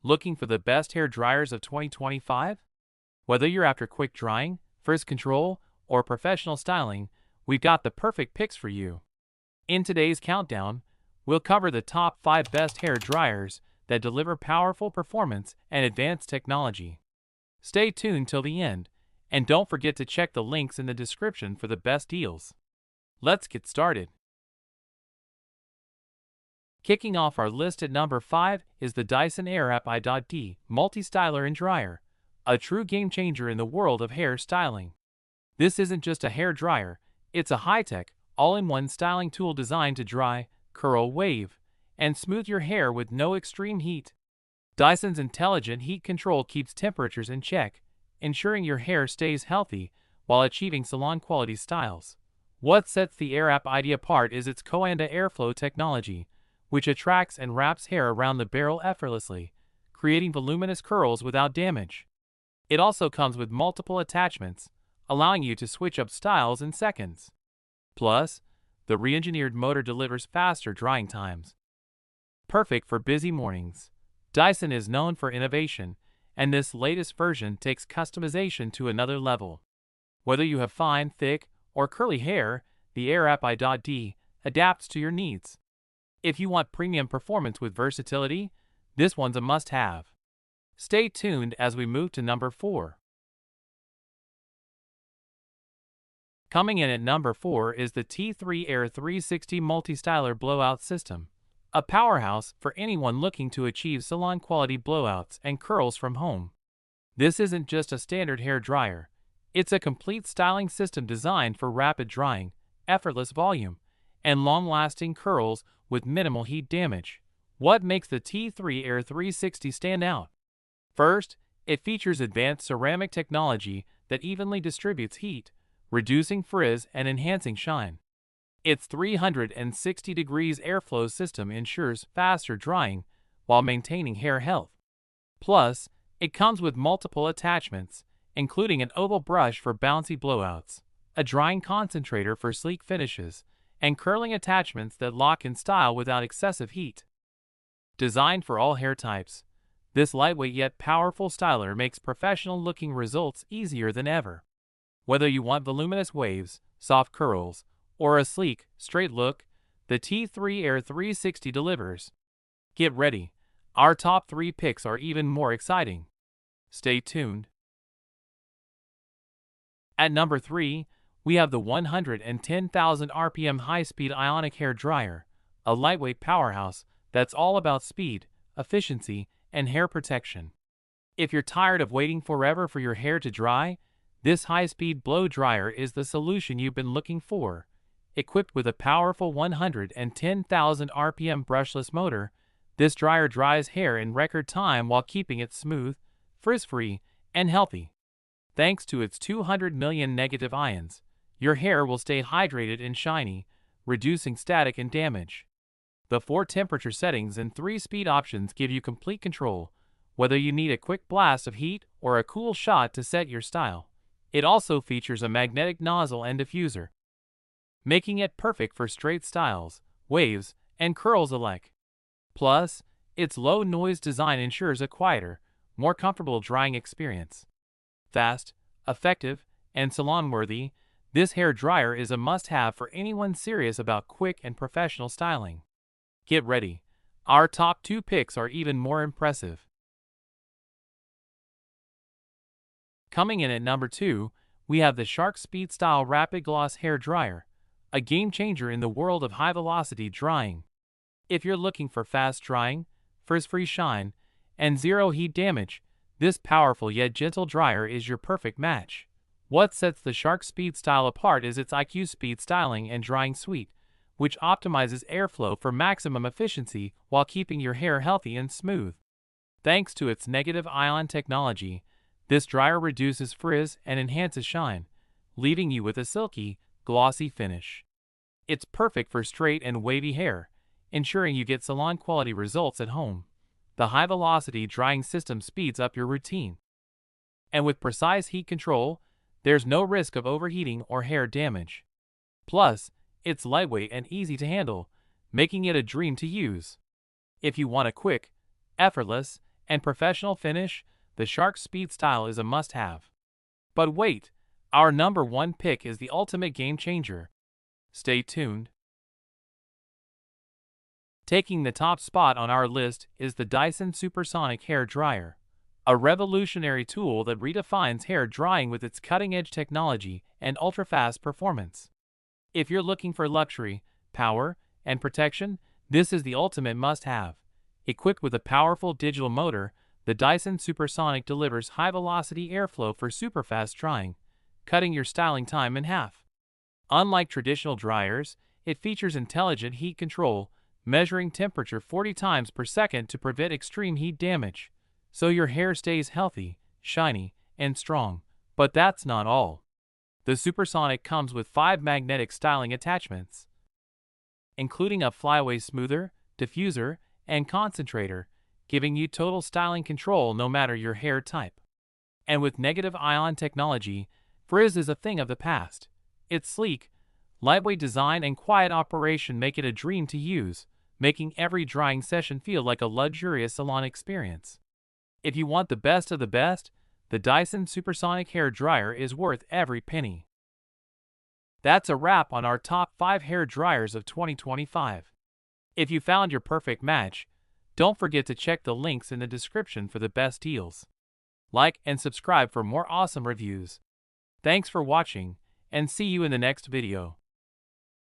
Looking for the best hair dryers of 2025? Whether you're after quick drying, frizz control, or professional styling, we've got the perfect picks for you. In today's countdown, we'll cover the top 5 best hair dryers that deliver powerful performance and advanced technology. Stay tuned till the end, and don't forget to check the links in the description for the best deals. Let's get started. Kicking off our list at number 5 is the Dyson Airwrap i.d. Multi-Styler and Dryer, a true game-changer in the world of hair styling. This isn't just a hair dryer, it's a high-tech, all-in-one styling tool designed to dry, curl, wave, and smooth your hair with no extreme heat. Dyson's intelligent heat control keeps temperatures in check, ensuring your hair stays healthy while achieving salon-quality styles. What sets the Airwrap i.d. apart is its Coanda airflow technology, which attracts and wraps hair around the barrel effortlessly, creating voluminous curls without damage. It also comes with multiple attachments, allowing you to switch up styles in seconds. Plus, the re-engineered motor delivers faster drying times. Perfect for busy mornings. Dyson is known for innovation, and this latest version takes customization to another level. Whether you have fine, thick, or curly hair, the Airwrap i.d. adapts to your needs. If you want premium performance with versatility, this one's a must-have. Stay tuned as we move to number 4. Coming in at number 4 is the T3 Aire 360 Multi-Styler Blowout System, a powerhouse for anyone looking to achieve salon-quality blowouts and curls from home. This isn't just a standard hair dryer, it's a complete styling system designed for rapid drying, effortless volume, and long-lasting curls with minimal heat damage. What makes the T3 Aire 360 stand out? First, it features advanced ceramic technology that evenly distributes heat, reducing frizz and enhancing shine. Its 360 degrees airflow system ensures faster drying while maintaining hair health. Plus, it comes with multiple attachments, including an oval brush for bouncy blowouts, a drying concentrator for sleek finishes, and curling attachments that lock in style without excessive heat. Designed for all hair types, this lightweight yet powerful styler makes professional-looking results easier than ever. Whether you want voluminous waves, soft curls, or a sleek, straight look, the T3 Aire 360 delivers. Get ready, our top 3 picks are even more exciting. Stay tuned. At number 3, we have the 110,000 RPM high-speed ionic hair dryer, a lightweight powerhouse that's all about speed, efficiency, and hair protection. If you're tired of waiting forever for your hair to dry, this high-speed blow dryer is the solution you've been looking for. Equipped with a powerful 110,000 RPM brushless motor, this dryer dries hair in record time while keeping it smooth, frizz-free, and healthy. Thanks to its 200 million negative ions, your hair will stay hydrated and shiny, reducing static and damage. The 4 temperature settings and 3 speed options give you complete control, whether you need a quick blast of heat or a cool shot to set your style. It also features a magnetic nozzle and diffuser, making it perfect for straight styles, waves, and curls alike. Plus, its low-noise design ensures a quieter, more comfortable drying experience. Fast, effective, and salon-worthy, this hair dryer is a must-have for anyone serious about quick and professional styling. Get ready, our top 2 picks are even more impressive. Coming in at number 2, we have the Shark Speed Style Rapid Gloss Hair Dryer, a game-changer in the world of high-velocity drying. If you're looking for fast drying, frizz-free shine, and zero heat damage, this powerful yet gentle dryer is your perfect match. What sets the Shark Speed Style apart is its IQ Speed Styling and Drying Suite, which optimizes airflow for maximum efficiency while keeping your hair healthy and smooth. Thanks to its negative ion technology, this dryer reduces frizz and enhances shine, leaving you with a silky, glossy finish. It's perfect for straight and wavy hair, ensuring you get salon-quality results at home. The high-velocity drying system speeds up your routine. And with precise heat control, there's no risk of overheating or hair damage. Plus, it's lightweight and easy to handle, making it a dream to use. If you want a quick, effortless, and professional finish, the Shark Speed style is a must-have. But wait, our number 1 pick is the ultimate game changer. Stay tuned. Taking the top spot on our list is the Dyson Supersonic hair dryer, a revolutionary tool that redefines hair drying with its cutting-edge technology and ultra-fast performance. If you're looking for luxury, power, and protection, this is the ultimate must-have. Equipped with a powerful digital motor, the Dyson Supersonic delivers high-velocity airflow for super-fast drying, cutting your styling time in half. Unlike traditional dryers, it features intelligent heat control, measuring temperature 40 times per second to prevent extreme heat damage, so your hair stays healthy, shiny, and strong. But that's not all. The Supersonic comes with 5 magnetic styling attachments, including a flyaway smoother, diffuser, and concentrator, giving you total styling control no matter your hair type. And with negative ion technology, frizz is a thing of the past. Its sleek, lightweight design and quiet operation make it a dream to use, making every drying session feel like a luxurious salon experience. If you want the best of the best, the Dyson Supersonic hair dryer is worth every penny. That's a wrap on our top 5 hair dryers of 2025. If you found your perfect match, don't forget to check the links in the description for the best deals. Like and subscribe for more awesome reviews. Thanks for watching, and see you in the next video.